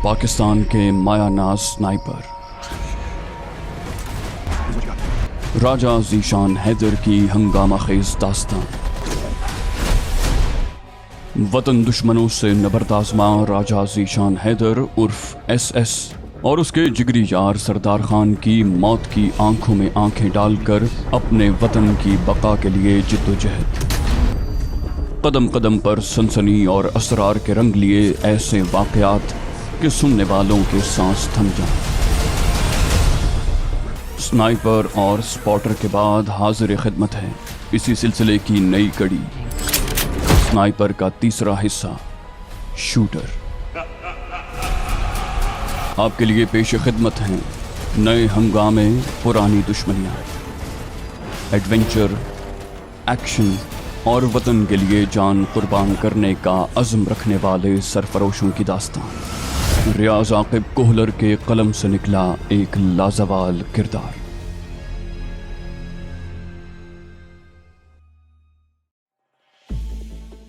पाकिस्तान के मायानाज स्नाइपर राजा ज़ीशान हैदर की हंगामा खेज दास्तान। वतन दुश्मनों से नबर्द आज़मा राजा ज़ीशान हैदर उर्फ SS और उसके जिगरी यार सरदार खान की मौत की आंखों में आंखें डालकर अपने वतन की बका के लिए जिद्दोजहद। कदम कदम पर सनसनी और असरार के रंग लिए ऐसे वाक़यात कि सुनने वालों के सांस थम जाएं। स्नाइपर और स्पॉटर के बाद हाजिर खिदमत है इसी सिलसिले की नई कड़ी, स्नाइपर का तीसरा हिस्सा शूटर। आपके लिए पेश खिदमत हैं नए हंगामे, पुरानी दुश्मनियाँ, एडवेंचर, एक्शन और वतन के लिए जान कुर्बान करने का अज़्म रखने वाले सरफरोशों की दास्तान। रियाज आकिब कोहलर के कलम से निकला एक लाजवाल किरदार।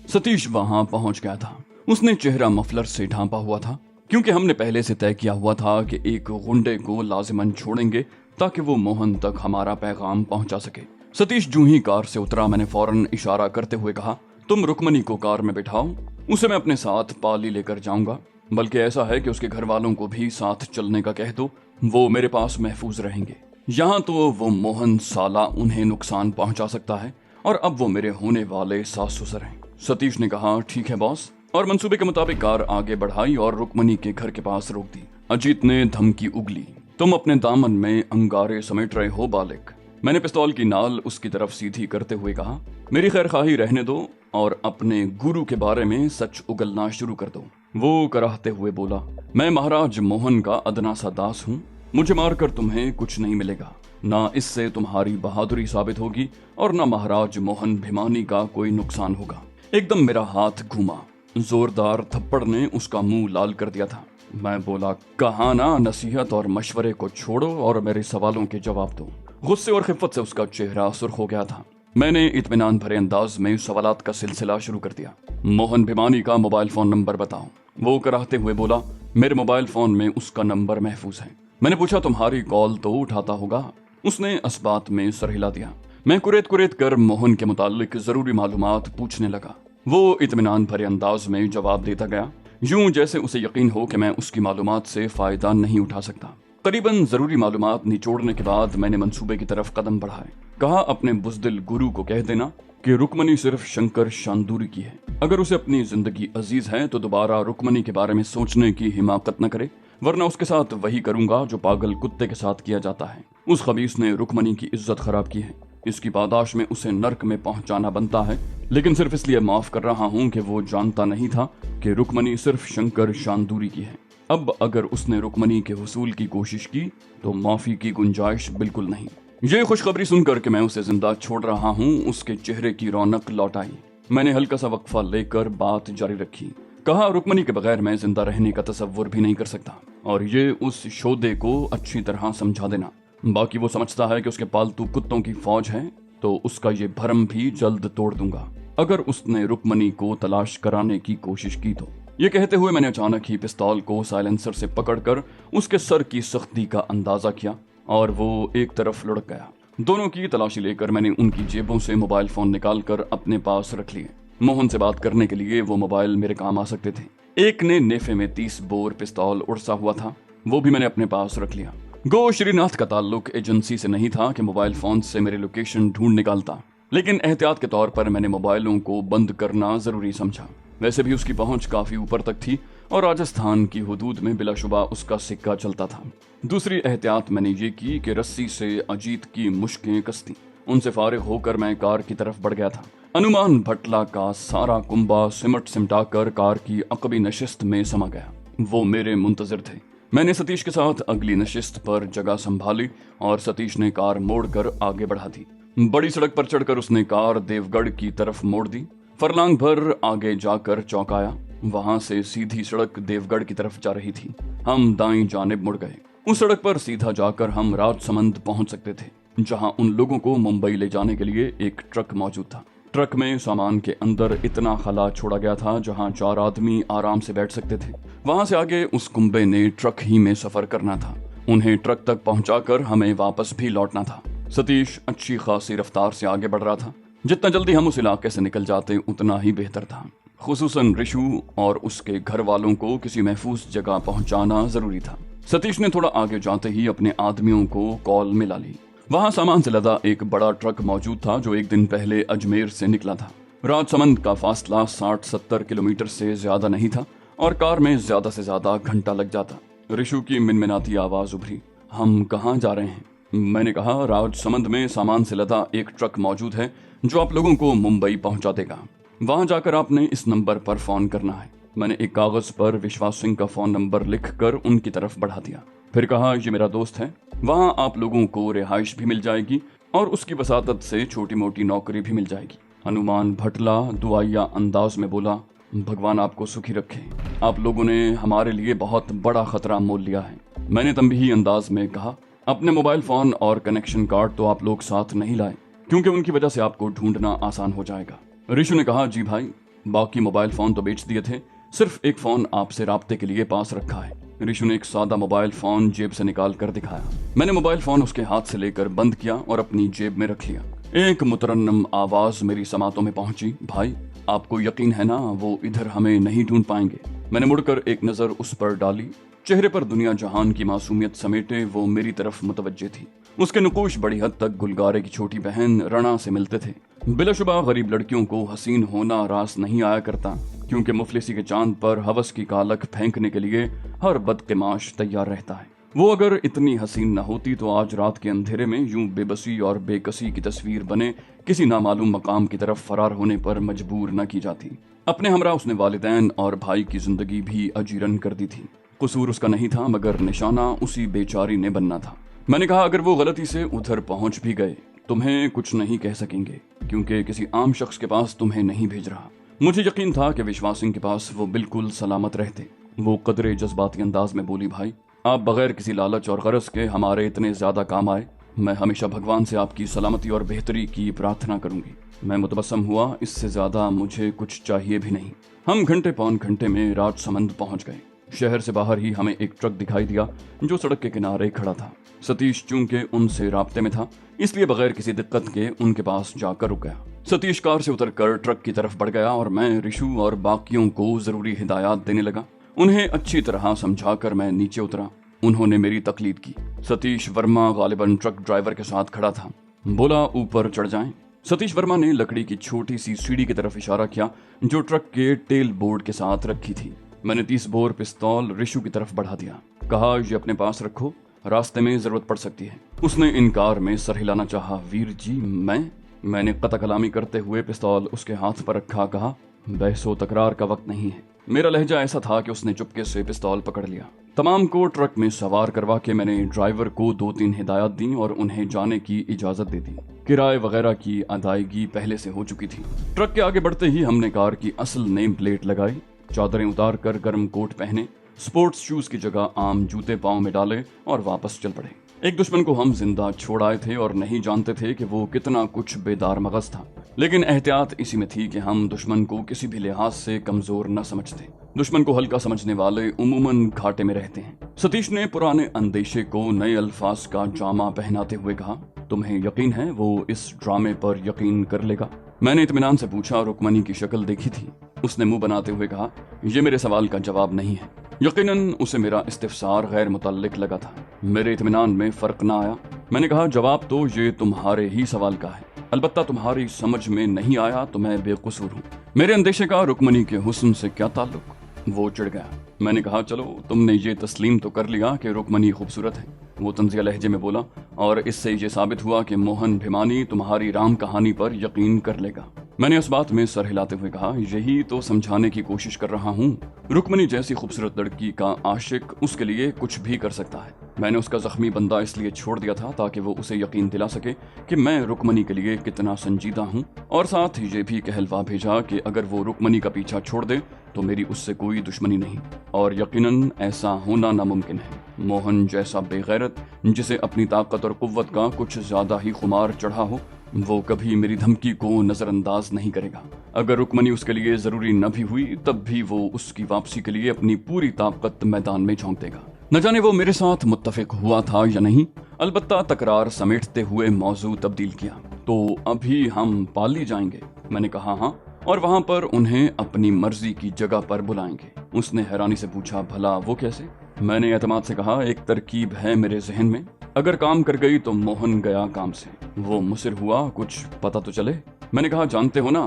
सतीश वहां पहुंच गया था। उसने चेहरा मफलर से ढांपा हुआ था क्योंकि हमने पहले से तय किया हुआ था कि एक गुंडे को लाजिमन छोड़ेंगे ताकि वो मोहन तक हमारा पैगाम पहुंचा सके। सतीश जूं ही कार से उतरा, मैंने फौरन इशारा करते हुए कहा, तुम रुकमनी को कार में बिठाओ, उसे मैं अपने साथ पाली लेकर जाऊंगा। बल्कि ऐसा है कि उसके घर वालों को भी साथ चलने का कह दो, वो मेरे पास महफूज रहेंगे। यहाँ तो वो मोहन साला उन्हें नुकसान पहुंचा सकता है और अब वो मेरे होने वाले सास ससुर हैं। सतीश ने कहा, ठीक है बॉस, और मंसूबे के मुताबिक कार आगे बढ़ाई और रुकमनी के घर के पास रोक दी। अजीत ने धमकी उगली, तुम अपने दामन में अंगारे समेट रहे हो बालिक। मैंने पिस्तौल की नाल उसकी तरफ सीधी करते हुए कहा, मेरी खैरखाही रहने दो और अपने गुरु के बारे में सच उगलना शुरू कर दो। वो कराहते हुए बोला, मैं महाराज मोहन का अदना सा दास हूँ, मुझे मारकर तुम्हें कुछ नहीं मिलेगा। ना इससे तुम्हारी बहादुरी साबित होगी और ना महाराज मोहन भिमानी का कोई नुकसान होगा। एकदम मेरा हाथ घूमा, जोरदार थप्पड़ ने उसका मुंह लाल कर दिया था। मैं बोला, कहा ना नसीहत और मशवरे को छोड़ो और मेरे सवालों के जवाब दो। गुस्से और खिफ़्फ़त से उसका चेहरा सुर्ख हो गया था। मैंने इत्मीनान भरे अंदाज में सवालात का सिलसिला शुरू कर दिया। मोहन भिमानी का मोबाइल फोन नंबर बताओ। वो कराहते हुए बोला, मेरे मोबाइल फोन में उसका नंबर महफूज है। मैंने पूछा, तुम्हारी कॉल तो उठाता होगा? उसने इस बात में सर हिला दिया। मैं कुरेद कुरेद कर मोहन के मुतालिक जरूरी मालूमात पूछने लगा। वो इत्मीनान भरे अंदाज में जवाब देता गया, यूं जैसे उसे यकीन हो कि मैं उसकी मालूमात से फायदा नहीं उठा सकता। करीबन जरूरी मालूमात निचोड़ने के बाद मैंने मंसूबे की तरफ कदम बढ़ाए। कहा, अपने बुज़दिल गुरु को कह देना कि रुकमनी सिर्फ शंकर शांदूरी की है। अगर उसे अपनी जिंदगी अजीज है तो दोबारा रुकमनी के बारे में सोचने की हिमाकत न करे, वरना उसके साथ वही करूंगा जो पागल कुत्ते के साथ किया जाता है। उस खबीस ने रुकमनी की इज्जत खराब की है, इसकी पादाश में उसे नर्क में पहुंचाना बनता है, लेकिन सिर्फ इसलिए माफ कर रहा हूं कि वो जानता नहीं था कि रुकमनी सिर्फ शंकर शांदूरी की है। अब अगर उसने रुकमनी के हुसूल की कोशिश की तो माफी की गुंजाइश बिल्कुल नहीं। ये खुशखबरी सुनकर कि मैं उसे जिंदा छोड़ रहा हूँ, उसके चेहरे की रौनक लौट आई। मैंने हल्का सा वक्फा लेकर बात जारी रखी। कहा, रुकमनी के बगैर मैं जिंदा रहने का तसव्वुर भी नहीं कर सकता और ये उस शोदे को अच्छी तरह समझा देना। बाकी वो समझता है कि उसके पालतू कुत्तों की फौज है तो उसका ये भरम भी जल्द तोड़ दूंगा अगर उसने रुकमनी को तलाश कराने की कोशिश की तो। ये कहते हुए मैंने अचानक ही पिस्तौल को साइलेंसर से पकड़कर उसके सर की सख्ती का अंदाजा किया और वो एक तरफ लुढ़क गया। दोनों की तलाशी लेकर मैंने उनकी जेबों से मोबाइल फोन निकालकर अपने पास रख लिए। मोहन से बात करने के लिए वो मोबाइल मेरे काम आ सकते थे। एक ने नेफे में 30 बोर पिस्तौल उड़सा हुआ था, वो भी मैंने अपने पास रख लिया। गो श्रीनाथ का ताल्लुक एजेंसी से नहीं था कि मोबाइल फोन से मेरी लोकेशन ढूंढ निकालता, लेकिन एहतियात के तौर पर मैंने मोबाइलों को बंद करना जरूरी समझा। वैसे भी उसकी पहुंच काफी ऊपर तक थी और राजस्थान की हुदूद में बिलाशुबा उसका सिक्का चलता था। दूसरी एहतियात मैंने ये की कि रस्सी से अजीत की मुश्कें कसती। उनसे फारिग होकर मैं कार की तरफ बढ़ गया था। अनुमान भटला का सारा कुंबा सिमट सिमटाकर कार की अकबी नशिस्त में समा गया। वो मेरे मुंतजिर थे। मैंने सतीश के साथ अगली नशिस्त पर जगह संभाली और सतीश ने कार मोड़कर आगे बढ़ा दी। बड़ी सड़क पर चढ़कर उसने कार देवगढ़ की तरफ मोड़ दी। फरलांग भर आगे जाकर चौंकाया। वहां से सीधी सड़क देवगढ़ की तरफ जा रही थी। हम दाईं जानिब मुड़ गए। उस सड़क पर सीधा जाकर हम राजसमंद पहुंच सकते थे, जहां उन लोगों को मुंबई ले जाने के लिए एक ट्रक मौजूद था। ट्रक में सामान के अंदर इतना खला छोड़ा गया था जहां 4 आदमी आराम से बैठ सकते थे। वहां से आगे उस कुंबे ने ट्रक ही में सफर करना था। उन्हें ट्रक तक पहुंचाकर हमें वापस भी लौटना था। सतीश अच्छी खासी रफ्तार से आगे बढ़ रहा था। जितना जल्दी हम उस इलाके से निकल जाते उतना ही बेहतर था। खुसूसन रिशु और उसके घर वालों को किसी महफूज जगह पहुंचाना जरूरी था। सतीश ने थोड़ा आगे जाते ही अपने आदमियों को कॉल मिला ली। वहां सामान से लदा एक बड़ा ट्रक मौजूद था जो एक दिन पहले अजमेर से निकला था। राजसमंद का फासला 60-70 किलोमीटर से ज्यादा नहीं था और कार में ज्यादा से ज्यादा घंटा लग जाता। रिशु की मिनमिनाती आवाज उभरी, हम कहाँ जा रहे हैं? मैंने कहा, राजसमंद में सामान से लदा एक ट्रक मौजूद है जो आप लोगों को मुंबई पहुंचा देगा। वहां जाकर आपने इस नंबर पर फोन करना है। मैंने एक कागज पर विश्वास सिंह का फोन नंबर लिखकर उनकी तरफ बढ़ा दिया। फिर कहा, ये मेरा दोस्त है, वहां आप लोगों को रिहाइश भी मिल जाएगी और उसकी वसातत से छोटी मोटी नौकरी भी मिल जाएगी। हनुमान भटला दुआया अंदाज में बोला, भगवान आपको सुखी रखे, आप लोगों ने हमारे लिए बहुत बड़ा खतरा मोल लिया है। मैंने तंबीही अंदाज में कहा, अपने मोबाइल फोन और कनेक्शन कार्ड तो आप लोग साथ नहीं लाए क्योंकि उनकी वजह से आपको ढूंढना आसान हो जाएगा। रिशु ने कहा, जी भाई, बाकी मोबाइल फोन तो बेच दिए थे, सिर्फ एक फोन आपसे राब्ते के लिए पास रखा है। रिशु ने एक सादा मोबाइल फोन जेब से निकाल कर दिखाया। मैंने मोबाइल फोन उसके हाथ से लेकर बंद किया और अपनी जेब में रख लिया। एक मुतरन्नम आवाज मेरी समातों में पहुंची, भाई आपको यकीन है ना वो इधर हमें नहीं ढूंढ पाएंगे? मैंने मुड़कर एक नजर उस पर डाली। चेहरे पर दुनिया जहान की मासूमियत समेटे वो मेरी तरफ मुतवज्जे थी। उसके नुकूश बड़ी हद तक गुलगारे की छोटी बहन रणा से मिलते थे। बिलाशुबा गरीब लड़कियों को हसीन होना रास नहीं आया करता क्योंकि मुफलिसी के चांद पर हवस की कालख फेंकने के लिए हर बदकिमाश तैयार रहता है। वो अगर इतनी हसीन न होती तो आज रात के अंधेरे में यूं बेबसी और बेकसी की तस्वीर बने किसी नामालूम मकाम की तरफ फरार होने पर मजबूर न की जाती। अपने हमरा उसने वालिदैन और भाई की जिंदगी भी अजीरन कर दी थी। कसूर उसका नहीं था मगर निशाना उसी बेचारी ने बनना था। मैंने कहा, अगर वो गलती से उधर पहुंच भी गए तुम्हें कुछ नहीं कह सकेंगे क्योंकि किसी आम शख्स के पास तुम्हें नहीं भेज रहा। मुझे यकीन था कि विश्वास सिंह के पास वो बिल्कुल सलामत रहते। वो कदरे जज्बाती अंदाज में बोली, भाई आप बगैर किसी लालच और गरज के हमारे इतने ज्यादा काम आए। मैं हमेशा भगवान से आपकी सलामती और बेहतरी की प्रार्थना करूंगी। मैं मुतबस्सम हुआ, इससे ज्यादा मुझे कुछ चाहिए भी नहीं। हम घंटे पौन घंटे में राजसमंद पहुंच गए। शहर से बाहर ही हमें एक ट्रक दिखाई दिया जो सड़क के किनारे खड़ा था। सतीश चूंकि उनसे राब्ते में था इसलिए बगैर किसी दिक्कत के उनके पास जाकर रुक गया। सतीश कार से उतरकर ट्रक की तरफ बढ़ गया और मैं रिशु और बाकियों को जरूरी हिदायत देने लगा। उन्हें अच्छी तरह समझाकर मैं नीचे उतरा। उन्होंने मेरी तकलीद की। सतीश वर्मा गालिबन ट्रक ड्राइवर के साथ खड़ा था। बोला, ऊपर चढ़ जाएं। सतीश वर्मा ने लकड़ी की छोटी सी सीढ़ी की तरफ इशारा किया जो ट्रक के टेल बोर्ड के साथ रखी थी। मैंने 30 बोर पिस्तौल रिशु की तरफ बढ़ा दिया। कहा, ये अपने पास रखो, रास्ते में जरूरत पड़ सकती है। उसने इनकार में सर हिलाना चाहा। वीर जी, मैंने कता कलामी करते हुए पिस्तौल उसके हाथ पर रखा। कहा, बहसो तकरार का वक्त नहीं है। मेरा लहजा ऐसा था कि उसने चुपके से पिस्तौल पकड़ लिया। तमाम को ट्रक में सवार करवा के मैंने ड्राइवर को 2-3 हिदायत दी और उन्हें जाने की इजाजत दे दी। किराए वगैरह की अदायगी पहले से हो चुकी थी। ट्रक के आगे बढ़ते ही हमने कार की असल नेम प्लेट लगाई, चादरें उतार कर गर्म कोट पहने, स्पोर्ट्स शूज की जगह आम जूते पांव में डाले और वापस चल पड़े। एक दुश्मन को हम जिंदा छोड़ आए थे और नहीं जानते थे कि वो कितना कुछ बेदार मगज था, लेकिन एहतियात इसी में थी कि हम दुश्मन को किसी भी लिहाज से कमजोर न समझते। दुश्मन को हल्का समझने वाले उमूमन घाटे में रहते हैं। सतीश ने पुराने अंदेशे को नए अल्फाज का जामा पहनाते हुए कहा, तुम्हें यकीन है वो इस ड्रामे पर यकीन कर लेगा? मैंने इत्मीनान से पूछा। रुकमनी की शक्ल देखी थी। उसने मुंह बनाते हुए कहा, यह मेरे सवाल का जवाब नहीं है। यकीनन उसे मेरा इस्तिफसार गैर मुतल्लिक लगा था। मेरे इत्मीनान में फर्क ना आया। मैंने कहा, जवाब तो ये तुम्हारे ही सवाल का है, अलबत्ता तुम्हारी समझ में नहीं आया तो मैं बेकसूर हूँ। मेरे अंदेशे का रुकमनी के हुस्न से क्या ताल्लुक? वो चिढ़ गया। मैंने कहा, चलो तुमने ये तस्लीम तो कर लिया कि रुकमनी खूबसूरत है। वो तंजिया लहजे में बोला, और इससे ये साबित हुआ कि मोहन भिमानी तुम्हारी राम कहानी पर यकीन कर लेगा। मैंने इस बात में सर हिलाते हुए कहा, यही तो समझाने की कोशिश कर रहा हूँ। रुकमनी जैसी खूबसूरत लड़की का आशिक उसके लिए कुछ भी कर सकता है। मैंने उसका जख्मी बंदा इसलिए छोड़ दिया था ताकि वो उसे यकीन दिला सके कि मैं रुकमनी के लिए कितना संजीदा हूँ, और साथ ही ये भी कहलवा भेजा कि अगर वो रुकमनी का पीछा छोड़ दे तो मेरी उससे कोई दुश्मनी नहीं, और यकीनन ऐसा होना नामुमकिन है। मोहन जैसा बेगैरत जिसे अपनी ताकत और कुव्वत का कुछ ज्यादा ही खुमार चढ़ा हो, वो कभी मेरी धमकी को नजरअंदाज नहीं करेगा। अगर रुक्मणी उसके लिए जरूरी न भी हुई तब भी वो उसकी वापसी के लिए अपनी पूरी ताकत मैदान में झोंक देगा। न जाने वो मेरे साथ मुत्तफिक हुआ था या नहीं, अलबत्ता तकरार समेटते हुए मौजू तब्दील किया। तो अभी हम पाली जाएंगे? मैंने कहा हाँ, और वहां पर उन्हें अपनी मर्जी की जगह पर बुलाएंगे। उसने हैरानी से पूछा, भला वो कैसे? मैंने एतमाद से कहा, एक तरकीब है मेरे जहन में, अगर काम कर गई तो मोहन गया काम से। वो मुसिर हुआ, कुछ पता तो चले। मैंने कहा, जानते हो ना,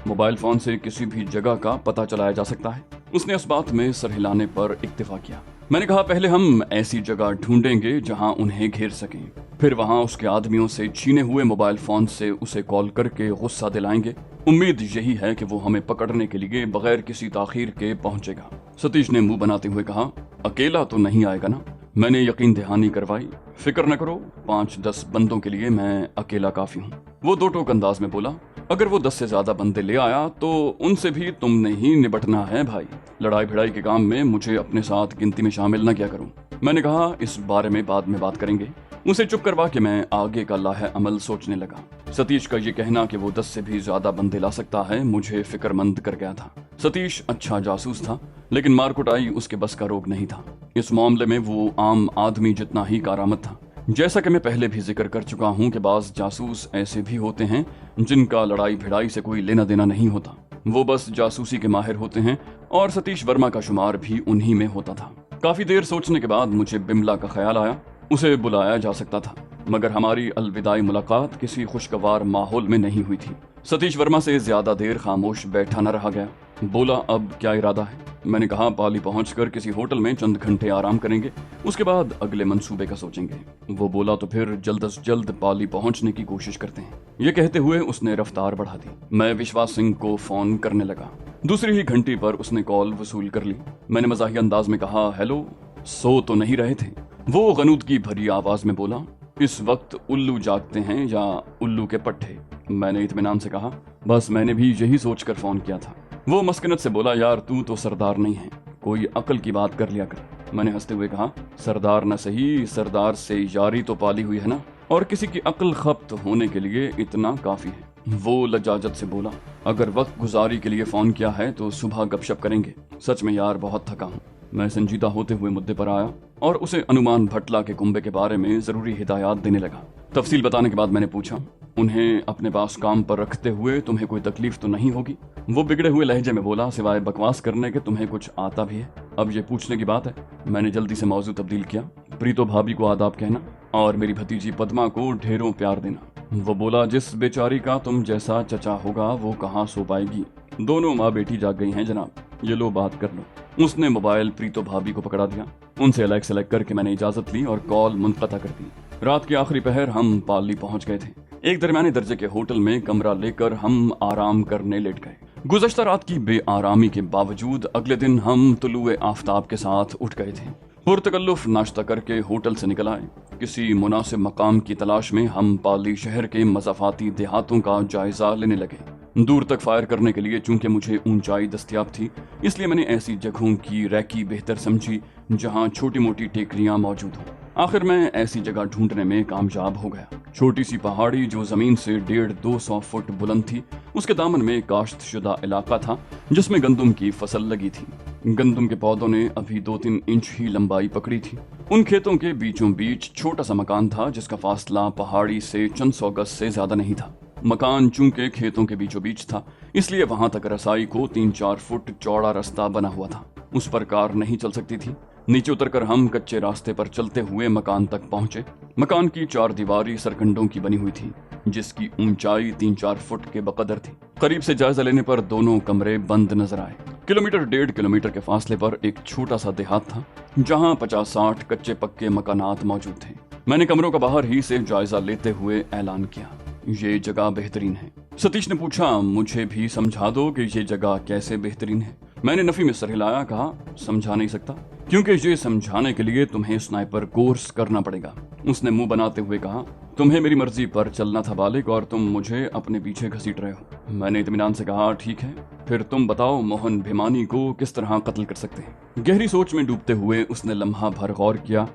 मोबाइल फोन से किसी भी जगह का पता चलाया जा सकता है। उसने इस बात में सर हिलाने पर इक्तिफा किया। मैंने कहा, पहले हम ऐसी जगह ढूंढेंगे जहां उन्हें घेर सकें, फिर वहां उसके आदमियों से छीने हुए मोबाइल फोन से उसे कॉल करके गुस्सा दिलाएंगे। उम्मीद यही है कि वो हमें पकड़ने के लिए बगैर किसी ताखीर के पहुंचेगा। सतीश ने मुंह बनाते हुए कहा, अकेला तो नहीं आएगा ना? मैंने यकीन दहानी करवाई, फिक्र न करो, 5-10 बंदों के लिए मैं अकेला काफी हूँ। वो दो टोक अंदाज में बोला, अगर वो 10 से ज्यादा बंदे ले आया तो उनसे भी तुमने ही निपटना है भाई। लड़ाई भिड़ाई के काम में मुझे अपने साथ गिनती में शामिल न किया करूं। मैंने कहा, इस बारे में बाद में बात करेंगे। उसे चुप करवा के मैं आगे का लाहे अमल सोचने लगा। सतीश का ये कहना कि वो 10 से भी ज्यादा बंदे ला सकता है मुझे फिक्रमंद कर गया था। सतीश अच्छा जासूस था, लेकिन मारकुटाई उसके बस का रोग नहीं था। इस मामले में वो आम आदमी जितना ही कारामद था। जैसा कि मैं पहले भी जिक्र कर चुका हूँ कि बाज जासूस ऐसे भी होते हैं जिनका लड़ाई भिड़ाई से कोई लेना देना नहीं होता, वो बस जासूसी के माहिर होते हैं, और सतीश वर्मा का शुमार भी उन्हीं में होता था। काफी देर सोचने के बाद मुझे बिमला का ख्याल आया। उसे बुलाया जा सकता था, मगर हमारी अलविदाई मुलाकात किसी खुशगवार माहौल में नहीं हुई थी। सतीश वर्मा से ज्यादा देर खामोश बैठा न रहा गया। बोला, अब क्या इरादा है? मैंने कहा, पाली पहुंचकर किसी होटल में चंद घंटे आराम करेंगे, उसके बाद अगले मंसूबे का सोचेंगे। वो बोला, तो फिर जल्द से जल्द पाली पहुंचने की कोशिश करते हैं। ये कहते हुए उसने रफ्तार बढ़ा दी। मैं विश्वास सिंह को फोन करने लगा। दूसरी ही घंटी पर उसने कॉल वसूल कर ली। मैंने मज़ाहिया अंदाज में कहा, हेलो, सो तो नहीं रहे थे? वो गनूदगी भरी आवाज में बोला, इस वक्त उल्लू जागते हैं या उल्लू के पट्टे? मैंने इत्मीनान से कहा, बस मैंने भी यही सोचकर फोन किया था। वो मस्कनत से बोला, यार तू तो सरदार नहीं है, कोई अकल की बात कर लिया कर। मैंने हंसते हुए कहा, सरदार न सही, सरदार से यारी तो पाली हुई है ना, और किसी की अकल खप्त होने के लिए इतना काफी है। वो लजाजत से बोला, अगर वक्त गुजारी के लिए फोन किया है तो सुबह गपशप करेंगे। सच में यार बहुत थका हूँ। मैं संजीदा होते हुए मुद्दे पर आया और उसे अनुमान भटला के कुंबे के बारे में जरूरी हिदायत देने लगा। तफसील बताने के बाद मैंने पूछा, उन्हें अपने पास काम पर रखते हुए तुम्हें कोई तकलीफ तो नहीं होगी? वो बिगड़े हुए लहजे में बोला, सिवाय बकवास करने के तुम्हें कुछ आता भी है? अब ये पूछने की बात है। मैंने जल्दी से मौजू तब्दील किया, प्रीतो भाभी को आदाब कहना और मेरी भतीजी पद्मा को ढेरों प्यार देना। वो बोला, जिस बेचारी का तुम जैसा चचा होगा वो कहाँ सो पाएगी। दोनों माँ बेटी जाग गई हैं जनाब, ये लो बात कर लो। उसने मोबाइल प्रीतो भाभी को पकड़ा दिया। उनसे अलग सेलेक्ट करके मैंने इजाजत ली और कॉल मुनक़ता कर दी। रात के आखिरी पहर हम पाली पहुंच गए थे। एक दरमियाने दर्जे के होटल में कमरा लेकर हम आराम करने लेट गए। गुज़श्ता रात की बेआरामी के बावजूद अगले दिन हम तुलुए आफताब के साथ उठ गए थे। पुरतकल्लुफ नाश्ता करके होटल से निकल आए। किसी मुनासिब मकाम की तलाश में हम पाली शहर के मज़ाफ़ाती देहातों का जायजा लेने लगे। दूर तक फायर करने के लिए चूंकि मुझे ऊंचाई दस्तयाब थी, इसलिए मैंने ऐसी जगहों की रैकी बेहतर समझी जहां छोटी मोटी टेकरियां मौजूद हों। आखिर मैं ऐसी जगह ढूंढने में कामयाब हो गया। छोटी सी पहाड़ी जो जमीन से 150-200 फुट बुलंद थी, उसके दामन में काश्तशुदा इलाका था जिसमें गंदुम की फसल लगी थी। गंदुम के पौधों ने अभी 2-3 इंच ही लंबाई पकड़ी थी। उन खेतों के बीचों बीच छोटा सा मकान था जिसका फासला पहाड़ी से चंद सौ गज से ज्यादा नहीं था। मकान चूंकि खेतों के बीचों बीच था, इसलिए वहां तक रसाई को 3-4 फुट चौड़ा रास्ता बना हुआ था। उस पर कार नहीं चल सकती थी। नीचे उतरकर हम कच्चे रास्ते पर चलते हुए मकान तक पहुंचे। मकान की 4 दीवारी सरकंडों की बनी हुई थी, जिसकी ऊंचाई 3-4 फुट के बकदर थी। करीब से जायजा लेने पर दोनों कमरे बंद नजर आए। 1.5 किलोमीटर के फासले पर एक छोटा सा देहात था जहां 50-60 कच्चे पक्के मकानात मौजूद थे। मैंने कमरों का बाहर ही से जायजा लेते हुए ऐलान किया, ये जगह बेहतरीन है। सतीश ने पूछा, मुझे भी समझा दो कि ये जगह कैसे बेहतरीन है। मैंने नफी में सर हिलाया, कहा समझा नहीं सकता, क्योंकि ये समझाने के लिए तुम्हें स्नाइपर कोर्स करना पड़ेगा। उसने मुंह बनाते हुए कहा, तुम्हें मेरी मर्जी पर चलना था बालिक, और तुम मुझे अपने पीछे घसीट रहे हो। मैंने इत्मीनान से कहा, ठीक है, फिर तुम बताओ मोहन भिमानी को किस तरह कत्ल कर सकते हैं। गहरी सोच में डूबते हुए उसने लम्हा भर गौर किया,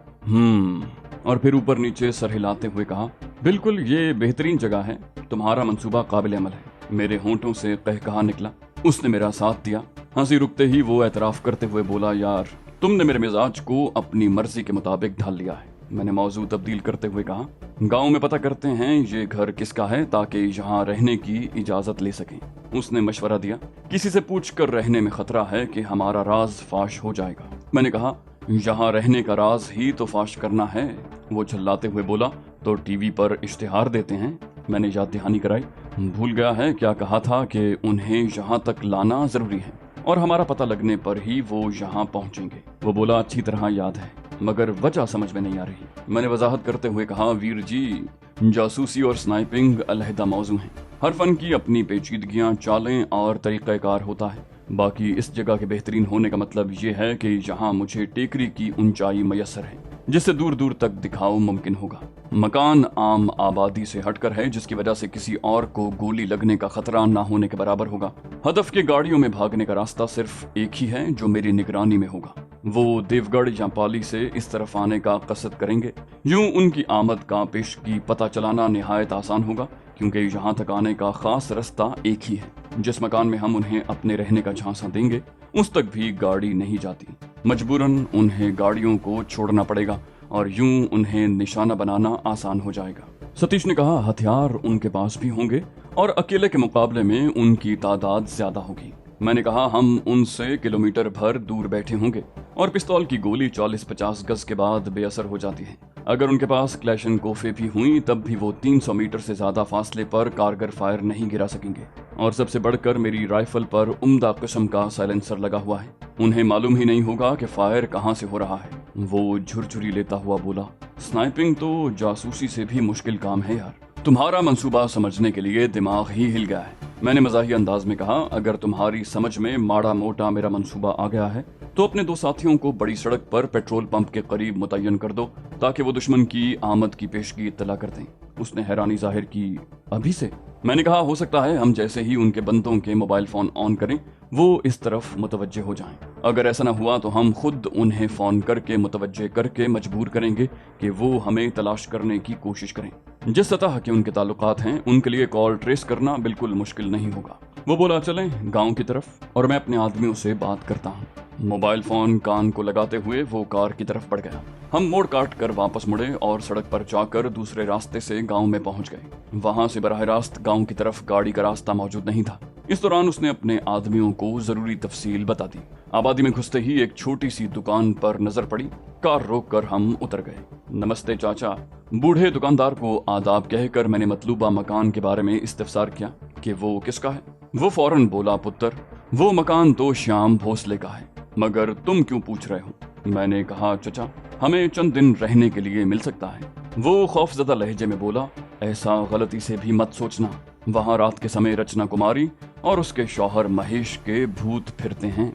और फिर ऊपर नीचे सर हिलाते हुए कहा, बिल्कुल ये बेहतरीन जगह है। तुम्हारा मंसूबा काबिल अमल है। मेरे होंठों से कहकहा निकला। उसने मेरा साथ दिया। हंसी रुकते ही वो एतराफ करते हुए बोला, यार तुमने मेरे मिजाज को अपनी मर्जी के मुताबिक ढाल लिया है। मैंने मौजू तब्दील करते हुए कहा, गांव में पता करते हैं ये घर किसका है ताकि यहाँ रहने की इजाजत ले सकें। उसने मशवरा दिया, किसी से पूछ कर रहने में खतरा है कि हमारा राज फाश हो जाएगा। मैंने कहा, यहाँ रहने का राज ही तो फाश करना है। वो चिल्लाते हुए बोला, तो टीवी पर इश्तिहार देते हैं। मैंने याद दहानी कराई। भूल गया है क्या कहा था कि उन्हें यहाँ तक लाना जरूरी है और हमारा पता लगने पर ही वो यहाँ पहुँचेंगे। वो बोला, अच्छी तरह याद है, मगर वजह समझ में नहीं आ रही। मैंने वजाहत करते हुए कहा, वीर जी, जासूसी और स्नाइपिंग अलहदा मौजू हैं। हर फन की अपनी पेचीदगियां, चालें और तरीक़ाकार होता है। बाकी इस जगह के बेहतरीन होने का मतलब ये है कि यहाँ मुझे टेकरी की ऊंचाई मयसर है जिससे दूर दूर तक दिखाव मुमकिन होगा। मकान आम आबादी से हटकर है जिसकी वजह से किसी और को गोली लगने का खतरा ना होने के बराबर होगा। हदफ के गाड़ियों में भागने का रास्ता सिर्फ एक ही है जो मेरी निगरानी में होगा। वो देवगढ़ या पाली से इस तरफ आने का कसद करेंगे। यूं उनकी आमद का पेशगी पता चलाना निहायत आसान होगा क्योंकि यहाँ तक आने का खास रास्ता एक ही है। जिस मकान में हम उन्हें अपने रहने का झांसा देंगे उस तक भी गाड़ी नहीं जाती। मजबूरन उन्हें गाड़ियों को छोड़ना पड़ेगा और यूं उन्हें निशाना बनाना आसान हो जाएगा। सतीश ने कहा, हथियार उनके पास भी होंगे और अकेले के मुकाबले में उनकी तादाद ज्यादा होगी। मैंने कहा, हम उनसे किलोमीटर भर दूर बैठे होंगे और पिस्तौल की गोली 40-50 गज के बाद बेअसर हो जाती है। अगर उनके पास क्लैशनकोफे भी हुई तब भी वो 300 मीटर से ज्यादा फासले पर कारगर फायर नहीं गिरा सकेंगे। और सबसे बढ़कर मेरी राइफल पर उम्दा किस्म का साइलेंसर लगा हुआ है। उन्हें मालूम ही नहीं होगा कि फायर कहाँ से हो रहा है। वो झुरझुरी लेता हुआ बोला, स्नाइपिंग तो जासूसी से भी मुश्किल काम है यार। तुम्हारा मंसूबा समझने के लिए दिमाग ही हिल गया है। मैंने मजाही अंदाज में कहा, अगर तुम्हारी समझ में माड़ा मोटा मेरा मंसूबा आ गया है तो अपने 2 साथियों को बड़ी सड़क पर पेट्रोल पंप के करीब मुतय्यन कर दो ताकि वो दुश्मन की आमद की पेशगी इत्तला कर दें। उसने हैरानी जाहिर की, अभी से? मैंने कहा, हो सकता है हम जैसे ही उनके बंदों के मोबाइल फोन ऑन करें वो इस तरफ मुतवज्जे हो जाएं। अगर ऐसा न हुआ तो हम खुद उन्हें फोन करके मुतवज्जे करके मजबूर करेंगे कि वो हमें तलाश करने की कोशिश करें। जिस सतह के उनके ताल्लुकात हैं उनके लिए कॉल ट्रेस करना बिल्कुल मुश्किल नहीं होगा। वो बोला, चलें गांव की तरफ और मैं अपने आदमियों से बात करता हूँ। मोबाइल फोन कान को लगाते हुए वो कार की तरफ बढ़ गया। हम मोड़ काट कर वापस मुड़े और सड़क पर जाकर दूसरे रास्ते से गांव में पहुंच गए। वहां से बराह रास्त गांव की तरफ गाड़ी का रास्ता मौजूद नहीं था। इस दौरान उसने अपने आदमियों को जरूरी तफसील बता दी। आबादी में घुसते ही एक छोटी सी दुकान पर नजर पड़ी। कार रोक कर हम उतर गए। नमस्ते चाचा। बूढ़े दुकानदार को आदाब कहकर मैंने मतलूबा मकान के बारे में इस्तिफसार किया कि वो किसका है। वो फौरन बोला, पुत्र, वो मकान तो श्याम भोसले का है, मगर तुम क्यों पूछ रहे हो? मैंने कहा, चचा, हमें चंद दिन रहने के लिए मिल सकता है। वो खौफजदा लहजे में बोला, ऐसा गलती से भी मत सोचना, वहाँ रात के समय रचना कुमारी और उसके शौहर महेश के भूत फिरते हैं।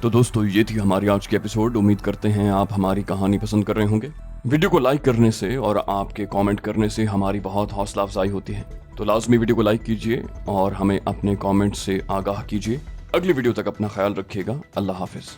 तो दोस्तों, ये थी हमारी आज की एपिसोड। उम्मीद करते हैं आप हमारी कहानी पसंद कर रहे होंगे। वीडियो को लाइक करने से और आपके कमेंट करने से हमारी बहुत हौसला अफजाई होती है, तो लाजमी वीडियो को लाइक कीजिए और हमें अपने कमेंट से आगाह कीजिए। अगली वीडियो तक अपना ख्याल रखिएगा। अल्लाह हाफिज।